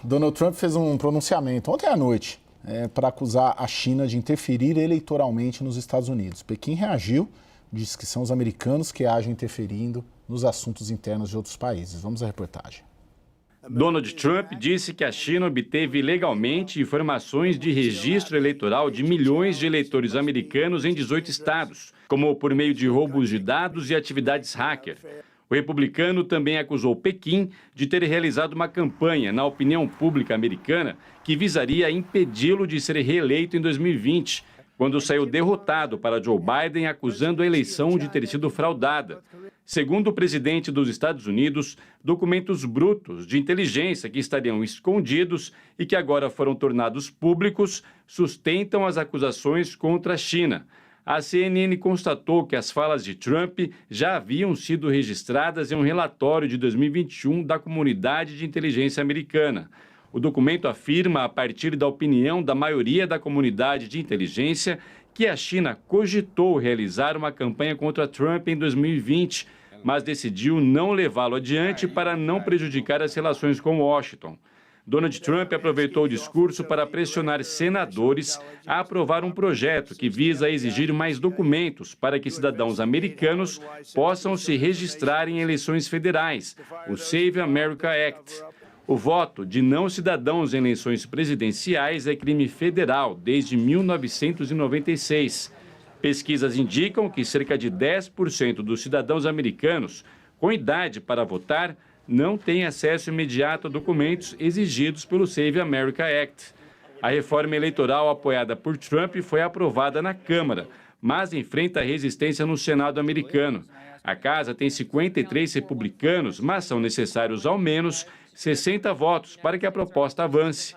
Donald Trump fez um pronunciamento ontem à noite para acusar a China de interferir eleitoralmente nos Estados Unidos. Pequim reagiu, disse que são os americanos que agem interferindo nos assuntos internos de outros países. Vamos à reportagem. Donald Trump disse que a China obteve legalmente informações de registro eleitoral de milhões de eleitores americanos em 18 estados, como por meio de roubos de dados e atividades hacker. O republicano também acusou Pequim de ter realizado uma campanha na opinião pública americana que visaria impedi-lo de ser reeleito em 2020, quando saiu derrotado para Joe Biden, acusando a eleição de ter sido fraudada. Segundo o presidente dos Estados Unidos, documentos brutos de inteligência que estariam escondidos e que agora foram tornados públicos sustentam as acusações contra a China. A CNN constatou que as falas de Trump já haviam sido registradas em um relatório de 2021 da Comunidade de Inteligência Americana. O documento afirma, a partir da opinião da maioria da comunidade de inteligência, que a China cogitou realizar uma campanha contra Trump em 2020, mas decidiu não levá-lo adiante para não prejudicar as relações com Washington. Donald Trump aproveitou o discurso para pressionar senadores a aprovar um projeto que visa exigir mais documentos para que cidadãos americanos possam se registrar em eleições federais, o Save America Act. O voto de não cidadãos em eleições presidenciais é crime federal desde 1996. Pesquisas indicam que cerca de 10% dos cidadãos americanos com idade para votar não têm acesso imediato a documentos exigidos pelo Save America Act. A reforma eleitoral apoiada por Trump foi aprovada na Câmara, mas enfrenta resistência no Senado americano. A casa tem 53 republicanos, mas são necessários ao menos 60 votos para que a proposta avance.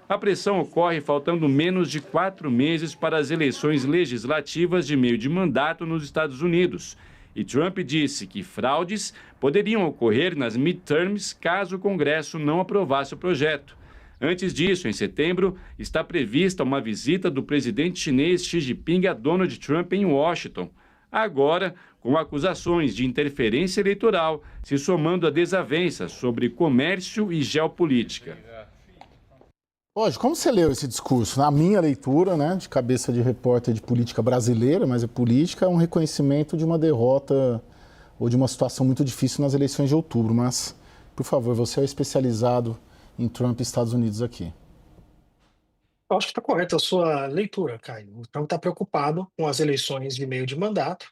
A pressão ocorre faltando menos de 4 meses para as eleições legislativas de meio de mandato nos Estados Unidos. E Trump disse que fraudes poderiam ocorrer nas midterms caso o Congresso não aprovasse o projeto. Antes disso, em setembro, está prevista uma visita do presidente chinês Xi Jinping a Donald Trump em Washington. Agora, com acusações de interferência eleitoral, se somando a desavenças sobre comércio e geopolítica. Hoje, como você leu esse discurso? Na minha leitura, de cabeça de repórter de política brasileira, mas é política, é um reconhecimento de uma derrota ou de uma situação muito difícil nas eleições de outubro. Mas, por favor, você é o especializado em Trump e Estados Unidos aqui. Eu acho que está correta a sua leitura, Caio. O Trump está preocupado com as eleições de meio de mandato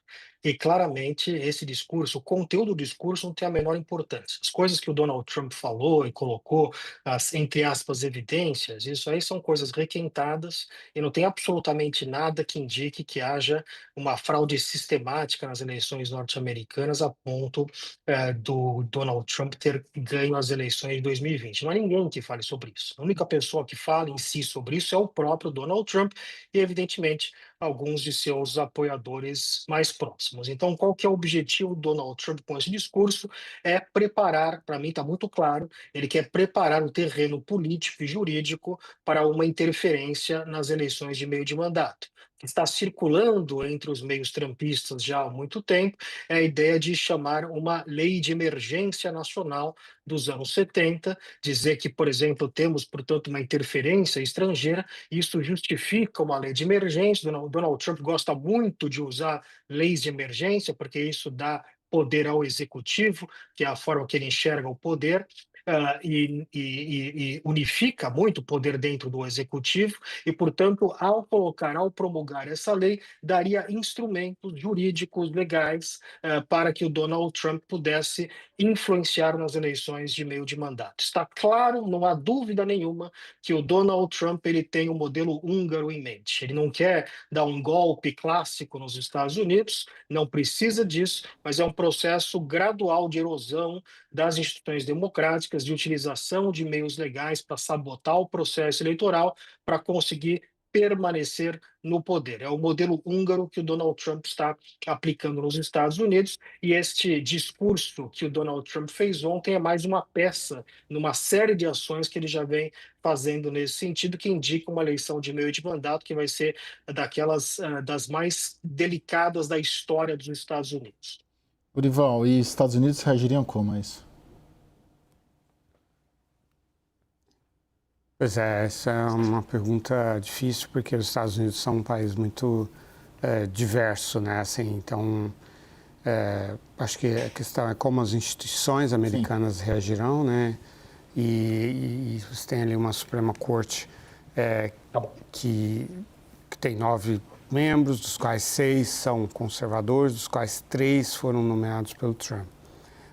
e, claramente, esse discurso, o conteúdo do discurso não tem a menor importância. As coisas que o Donald Trump falou e colocou, as, entre aspas, evidências, isso aí são coisas requentadas e não tem absolutamente nada que indique que haja uma fraude sistemática nas eleições norte-americanas a ponto do Donald Trump ter ganho as eleições de 2020. Não há ninguém que fale sobre isso. A única pessoa que fala em si sobre isso é o próprio Donald Trump e, evidentemente, alguns de seus apoiadores mais próximos. Então, qual que é o objetivo do Donald Trump com esse discurso? É preparar, para mim está muito claro, ele quer preparar o terreno político e jurídico para uma interferência nas eleições de meio de mandato. O que está circulando entre os meios trumpistas já há muito tempo é a ideia de chamar uma lei de emergência nacional dos anos 70, dizer que, por exemplo, temos, portanto, uma interferência estrangeira, isso justifica uma lei de emergência. Donald Trump gosta muito de usar leis de emergência, porque isso dá poder ao executivo, que é a forma que ele enxerga o poder, e unifica muito o poder dentro do executivo, e, portanto, ao promulgar essa lei, daria instrumentos jurídicos legais para que o Donald Trump pudesse influenciar nas eleições de meio de mandato. Está claro, não há dúvida nenhuma, que o Donald Trump ele tem o modelo húngaro em mente. Ele não quer dar um golpe clássico nos Estados Unidos, não precisa disso, mas é um processo gradual de erosão das instituições democráticas, de utilização de meios legais para sabotar o processo eleitoral, para conseguir permanecer no poder. É o modelo húngaro que o Donald Trump está aplicando nos Estados Unidos, e este discurso que o Donald Trump fez ontem é mais uma peça numa série de ações que ele já vem fazendo nesse sentido, que indica uma eleição de meio de mandato que vai ser daquelas das mais delicadas da história dos Estados Unidos. Urival, e Estados Unidos reagiriam como a isso? Pois é, essa é uma pergunta difícil, porque os Estados Unidos são um país muito diverso, né? Assim, então, acho que a questão é como as instituições americanas reagirão, né? E você tem ali uma Suprema Corte que tem 9 membros, dos quais 6 são conservadores, dos quais 3 foram nomeados pelo Trump.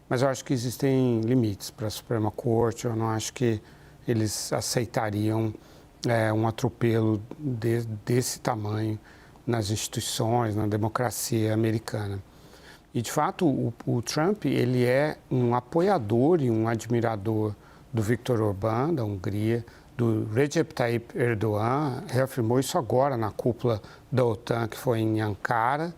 Mas eu acho que existem limites para a Suprema Corte, eu não acho que eles aceitariam um atropelo desse tamanho nas instituições, na democracia americana. E, de fato, o Trump, ele é um apoiador e um admirador do Viktor Orbán, da Hungria, do Recep Tayyip Erdogan, reafirmou isso agora na cúpula da OTAN, que foi em Ankara,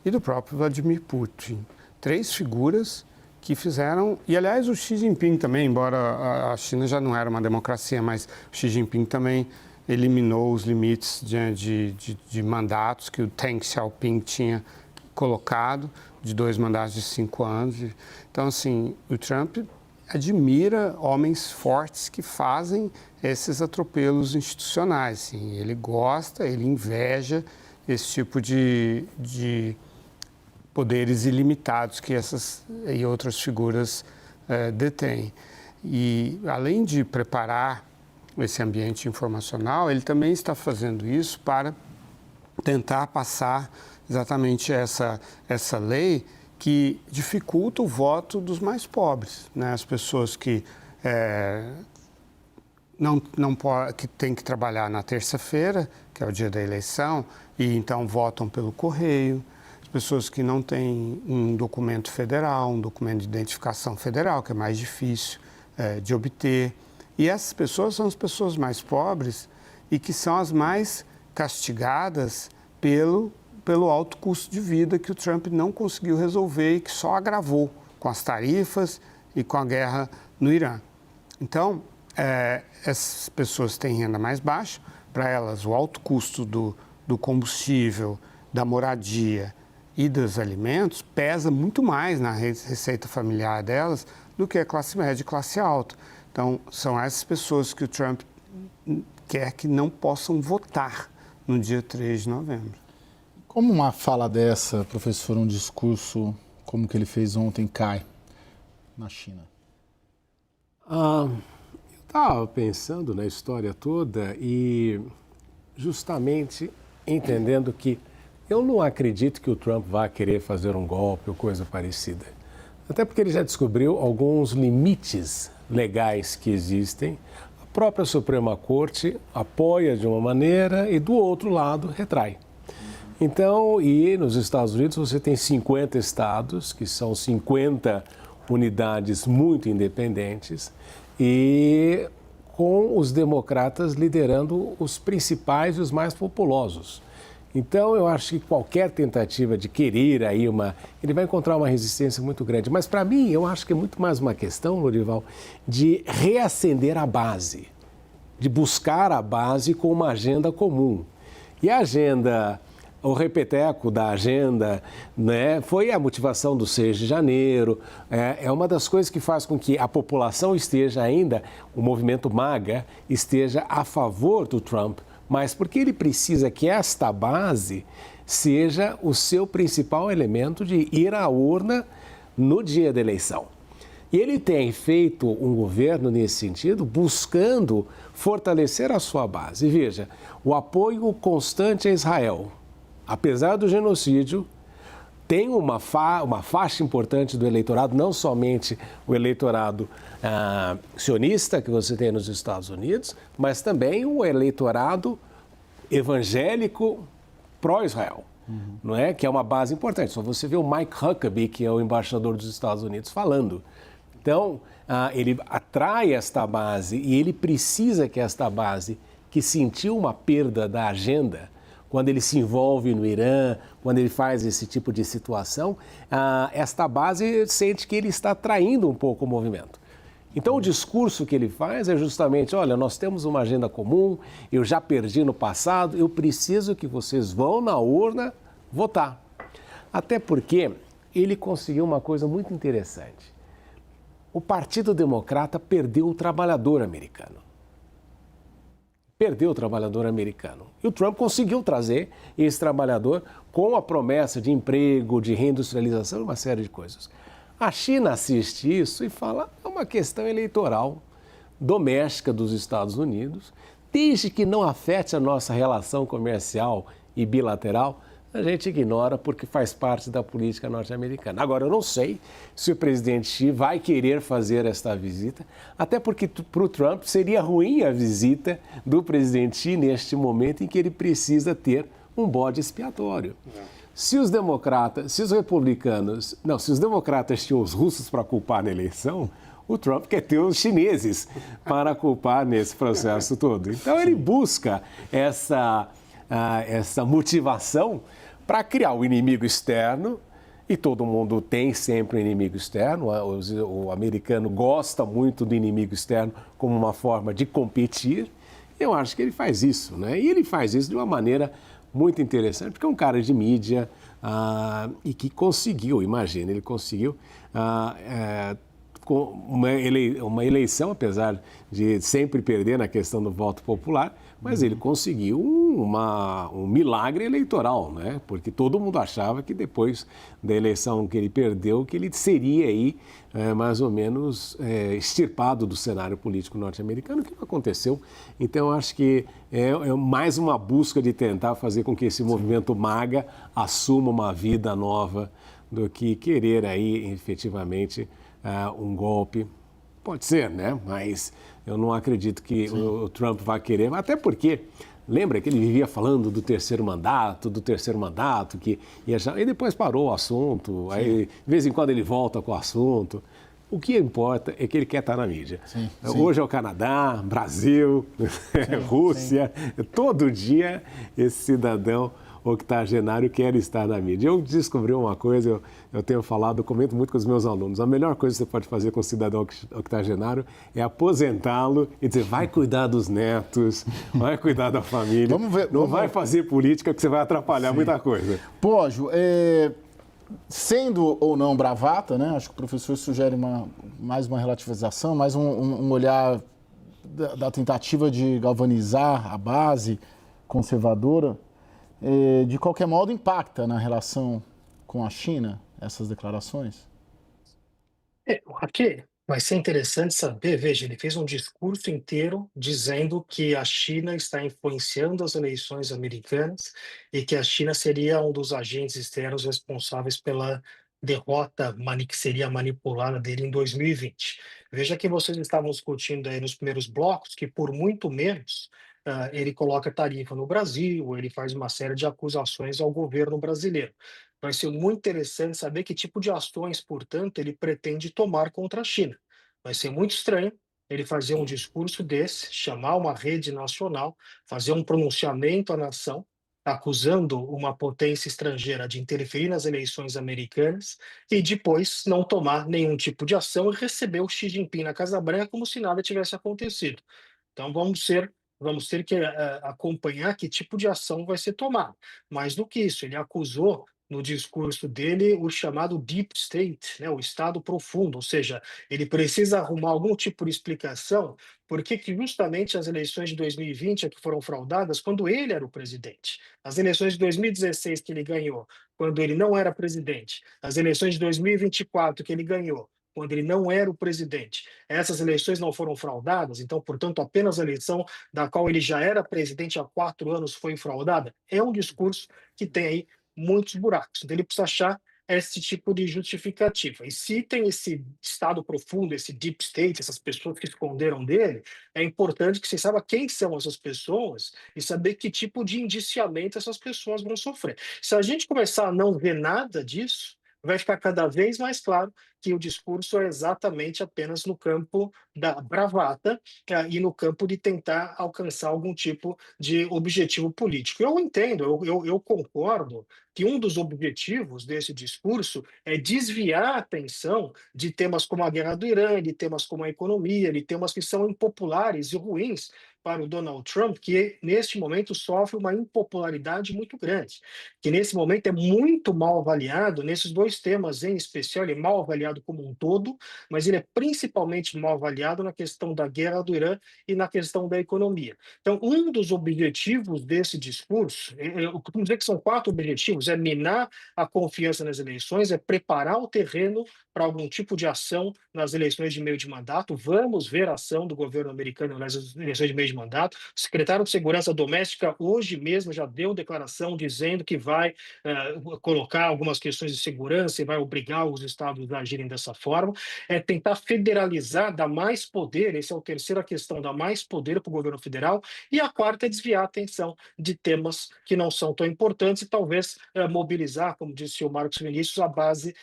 e do próprio Vladimir Putin. 3 figuras que fizeram, e aliás o Xi Jinping também, embora a China já não era uma democracia, mas o Xi Jinping também eliminou os limites de mandatos que o Deng Xiaoping tinha colocado, de 2 mandatos de 5 anos. Então, assim, o Trump admira homens fortes que fazem esses atropelos institucionais. Assim. Ele gosta, ele inveja esse tipo de poderes ilimitados que essas e outras figuras detêm. E, além de preparar esse ambiente informacional, ele também está fazendo isso para tentar passar exatamente essa lei que dificulta o voto dos mais pobres, né? As pessoas que que têm que trabalhar na terça-feira, que é o dia da eleição, e então votam pelo correio. Pessoas que não têm um documento federal, um documento de identificação federal, que é mais difícil de obter. E essas pessoas são as pessoas mais pobres e que são as mais castigadas pelo alto custo de vida que o Trump não conseguiu resolver e que só agravou com as tarifas e com a guerra no Irã. Então, essas pessoas têm renda mais baixa, para elas o alto custo do combustível, da moradia e dos alimentos pesa muito mais na receita familiar delas do que a classe média e classe alta. Então, são essas pessoas que o Trump quer que não possam votar no dia 3 de novembro. Como uma fala dessa, professor, um discurso como que ele fez ontem, cai na China? Eu estava pensando na história toda e justamente entendendo que eu não acredito que o Trump vá querer fazer um golpe ou coisa parecida. Até porque ele já descobriu alguns limites legais que existem. A própria Suprema Corte apoia de uma maneira e do outro lado retrai. Então, e nos Estados Unidos você tem 50 estados, que são 50 unidades muito independentes, e com os democratas liderando os principais e os mais populosos. Então, eu acho que qualquer tentativa de querer aí ele vai encontrar uma resistência muito grande. Mas, para mim, eu acho que é muito mais uma questão, Lorival, de reacender a base, de buscar a base com uma agenda comum. E a agenda, o repeteco da agenda, né, foi a motivação do 6 de janeiro. É uma das coisas que faz com que a população esteja ainda, o movimento MAGA, esteja a favor do Trump, mas porque ele precisa que esta base seja o seu principal elemento de ir à urna no dia da eleição. E ele tem feito um governo nesse sentido, buscando fortalecer a sua base. E veja, o apoio constante a Israel, apesar do genocídio, tem uma faixa importante do eleitorado, não somente o eleitorado sionista que você tem nos Estados Unidos, mas também o eleitorado evangélico pró-Israel, não é? Que é uma base importante. Só você vê o Mike Huckabee, que é o embaixador dos Estados Unidos, falando. Então, ele atrai esta base e ele precisa que esta base, que sentiu uma perda da agenda, quando ele se envolve no Irã, quando ele faz esse tipo de situação, esta base sente que ele está atraindo um pouco o movimento. Então, o discurso que ele faz é justamente, olha, nós temos uma agenda comum, eu já perdi no passado, eu preciso que vocês vão na urna votar. Até porque ele conseguiu uma coisa muito interessante. O Partido Democrata perdeu o trabalhador americano. perdeu o trabalhador americano. E o Trump conseguiu trazer esse trabalhador com a promessa de emprego, de reindustrialização, uma série de coisas. A China assiste isso e fala, é uma questão eleitoral doméstica dos Estados Unidos, desde que não afete a nossa relação comercial e bilateral, a gente ignora porque faz parte da política norte-americana. Agora, eu não sei se o presidente Xi vai querer fazer esta visita, até porque para o Trump seria ruim a visita do presidente Xi neste momento em que ele precisa ter um bode expiatório. Se os democratas, se os republicanos, não, se os democratas tinham os russos para culpar na eleição, o Trump quer ter os chineses para culpar nesse processo todo. Então, ele busca essa motivação para criar o inimigo externo, e todo mundo tem sempre um inimigo externo, o americano gosta muito do inimigo externo como uma forma de competir. Eu acho que ele faz isso, né? E ele faz isso de uma maneira muito interessante, porque é um cara de mídia e que conseguiu, imagina, ele conseguiu com uma eleição, apesar de sempre perder na questão do voto popular, mas ele conseguiu um milagre eleitoral, né? Porque todo mundo achava que depois da eleição que ele perdeu, que ele seria aí mais ou menos extirpado do cenário político norte-americano, o que não aconteceu. Então, eu acho que é mais uma busca de tentar fazer com que esse movimento MAGA assuma uma vida nova do que querer aí efetivamente um golpe. Pode ser, né? Mas eu não acredito que o Trump vai querer, até porque, lembra que ele vivia falando do terceiro mandato, que ia já, e depois parou o assunto, aí de vez em quando ele volta com o assunto. O que importa é que ele quer estar na mídia. Sim. Hoje é o Canadá, Brasil, Rússia, todo dia esse cidadão octogenário quer estar na mídia. Eu descobri uma coisa, eu tenho falado, comento muito com os meus alunos, a melhor coisa que você pode fazer com um cidadão octogenário é aposentá-lo e dizer, vai cuidar dos netos, vai cuidar da família, não vai fazer política que você vai atrapalhar muita coisa. Pógio, sendo ou não bravata, né? Acho que o professor sugere mais uma relativização, mais um olhar da tentativa de galvanizar a base conservadora. De qualquer modo, impacta na relação com a China, essas declarações? Aqui vai ser interessante saber, veja, ele fez um discurso inteiro dizendo que a China está influenciando as eleições americanas e que a China seria um dos agentes externos responsáveis pela derrota que seria manipulada dele em 2020. Veja que vocês estavam discutindo aí nos primeiros blocos que por muito menos ele coloca tarifa no Brasil, ele faz uma série de acusações ao governo brasileiro. Vai ser muito interessante saber que tipo de ações, portanto, ele pretende tomar contra a China. Vai ser muito estranho ele fazer um discurso desse, chamar uma rede nacional, fazer um pronunciamento à nação, acusando uma potência estrangeira de interferir nas eleições americanas e depois não tomar nenhum tipo de ação e receber o Xi Jinping na Casa Branca como se nada tivesse acontecido. Então vamos ter que acompanhar que tipo de ação vai ser tomada. Mais do que isso, ele acusou no discurso dele o chamado deep state, né, o estado profundo, ou seja, ele precisa arrumar algum tipo de explicação por que justamente as eleições de 2020 é que foram fraudadas quando ele era o presidente. As eleições de 2016 que ele ganhou, quando ele não era presidente. As eleições de 2024 que ele ganhou, quando ele não era o presidente. Essas eleições não foram fraudadas, então, portanto, apenas a eleição da qual ele já era presidente há 4 anos foi fraudada. É um discurso que tem aí muitos buracos. Então, ele precisa achar esse tipo de justificativa. E se tem esse estado profundo, esse deep state, essas pessoas que esconderam dele, é importante que você saiba quem são essas pessoas e saber que tipo de indiciamento essas pessoas vão sofrer. Se a gente começar a não ver nada disso, vai ficar cada vez mais claro que o discurso é exatamente apenas no campo da bravata e no campo de tentar alcançar algum tipo de objetivo político. Eu entendo, eu concordo que um dos objetivos desse discurso é desviar a atenção de temas como a guerra do Irã, de temas como a economia, de temas que são impopulares e ruins para o Donald Trump, que neste momento sofre uma impopularidade muito grande, que nesse momento é muito mal avaliado nesses dois temas em especial. Ele é mal avaliado como um todo, mas ele é principalmente mal avaliado na questão da guerra do Irã e na questão da economia. Então, um dos objetivos desse discurso, eu costumo dizer que são 4 objetivos: é minar a confiança nas eleições, é preparar o terreno para algum tipo de ação nas eleições de meio de mandato. Vamos ver a ação do governo americano nas eleições de meio de mandato. O secretário de Segurança Doméstica hoje mesmo já deu declaração dizendo que vai colocar algumas questões de segurança e vai obrigar os estados a agirem dessa forma. É tentar federalizar, dar mais poder. Essa é a terceira questão: dar mais poder para o governo federal. E a quarta é desviar a atenção de temas que não são tão importantes e talvez mobilizar, como disse o Marcos Vinícius, a base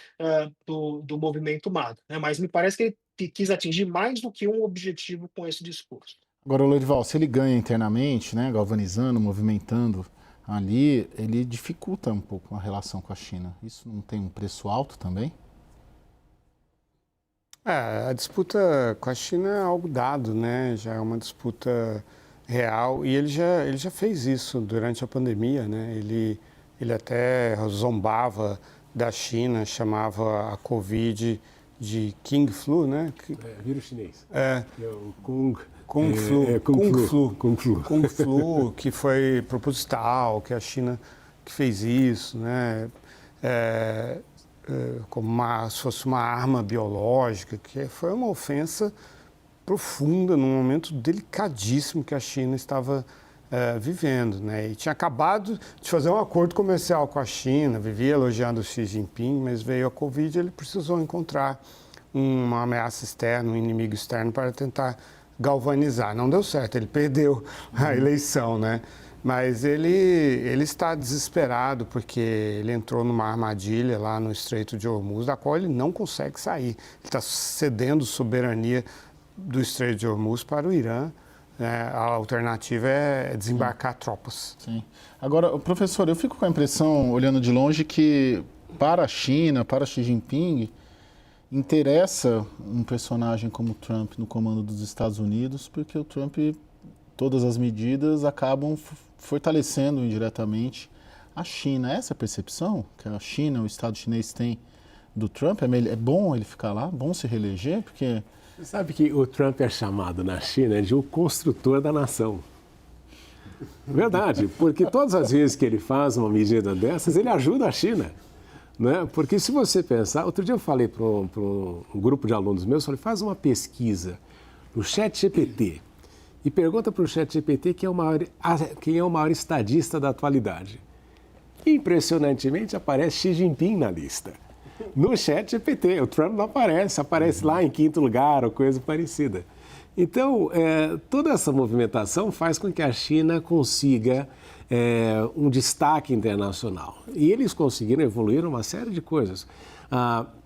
do movimento MAGA, né? Mas me parece que ele quis atingir mais do que um objetivo com esse discurso. Agora, Lorival, se ele ganha internamente, né, galvanizando, movimentando ali, ele dificulta um pouco a relação com a China. Isso não tem um preço alto também? A disputa com a China é algo dado, né? Já é uma disputa real e ele já fez isso durante a pandemia, né? Ele até zombava da China, chamava a Covid de King Flu, né? Vírus chinês. É o Kung Flu, que foi proposital, que a China que fez isso, né? Como se fosse uma arma biológica, que foi uma ofensa profunda num momento delicadíssimo que a China estava vivendo, né? E tinha acabado de fazer um acordo comercial com a China, vivia elogiando o Xi Jinping, mas veio a Covid e ele precisou encontrar uma ameaça externa, um inimigo externo para tentar galvanizar. Não deu certo, ele perdeu a eleição, né? Mas ele está desesperado porque ele entrou numa armadilha lá no Estreito de Hormuz, da qual ele não consegue sair. Ele está cedendo soberania do Estreito de Hormuz para o Irã. A alternativa é desembarcar tropas. Sim. Agora, professor, eu fico com a impressão, olhando de longe, que para a China, para Xi Jinping, interessa um personagem como Trump no comando dos Estados Unidos, porque o Trump, todas as medidas acabam fortalecendo indiretamente a China. Essa é a percepção que a China, o Estado chinês tem do Trump? É bom ele ficar lá? Bom se reeleger? Porque... Você sabe que o Trump é chamado na China de o construtor da nação. Verdade, porque todas as vezes que ele faz uma medida dessas, ele ajuda a China. Né? Porque se você pensar... Outro dia eu falei para um grupo de alunos meus, falei, faz uma pesquisa no ChatGPT e pergunta para o ChatGPT quem é o maior estadista da atualidade. Impressionantemente, aparece Xi Jinping na lista. No ChatGPT, o Trump não aparece lá em 5º lugar ou coisa parecida. Então, toda essa movimentação faz com que a China consiga um destaque internacional. E eles conseguiram evoluir uma série de coisas.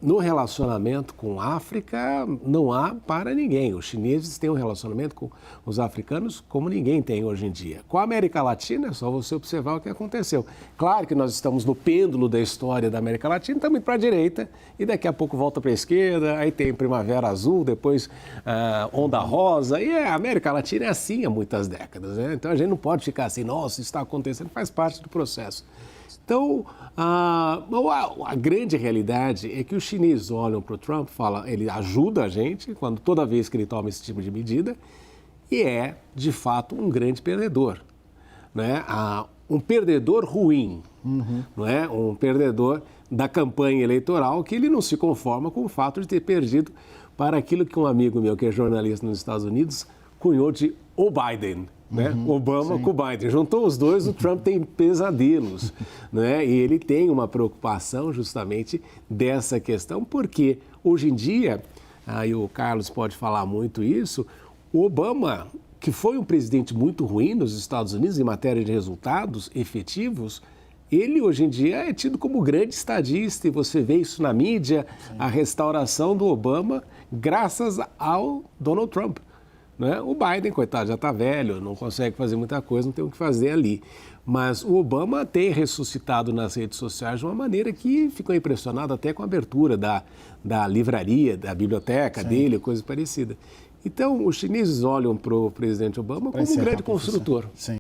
No relacionamento com a África, não há para ninguém. Os chineses têm um relacionamento com os africanos como ninguém tem hoje em dia. Com a América Latina, é só você observar o que aconteceu. Claro que nós estamos no pêndulo da história da América Latina, estamos indo para a direita e daqui a pouco volta para a esquerda, aí tem Primavera Azul, depois Onda Rosa, e a América Latina é assim há muitas décadas, né? Então a gente não pode ficar assim, nossa, isso está acontecendo, faz parte do processo. Então, a grande realidade é que os chineses olham para o Trump, falam, ele ajuda a gente toda vez que ele toma esse tipo de medida e é, de fato, um grande perdedor. Né? Um perdedor ruim, não é? Um perdedor da campanha eleitoral que ele não se conforma com o fato de ter perdido para aquilo que um amigo meu, que é jornalista nos Estados Unidos, cunhou de o Biden. Né? Obama com o Biden. Juntou os dois, o Trump tem pesadelos. Né? E ele tem uma preocupação justamente dessa questão, porque hoje em dia, e o Carlos pode falar muito isso, o Obama, que foi um presidente muito ruim nos Estados Unidos em matéria de resultados efetivos, ele hoje em dia é tido como grande estadista e você vê isso na mídia, a restauração do Obama graças ao Donald Trump. Né? O Biden, coitado, já está velho, não consegue fazer muita coisa, não tem o que fazer ali. Mas o Obama tem ressuscitado nas redes sociais de uma maneira que ficou impressionado até com a abertura da livraria, da biblioteca dele, coisa parecida. Então, os chineses olham para o presidente Obama como um encerrar grande a profissão. construtor. Sim.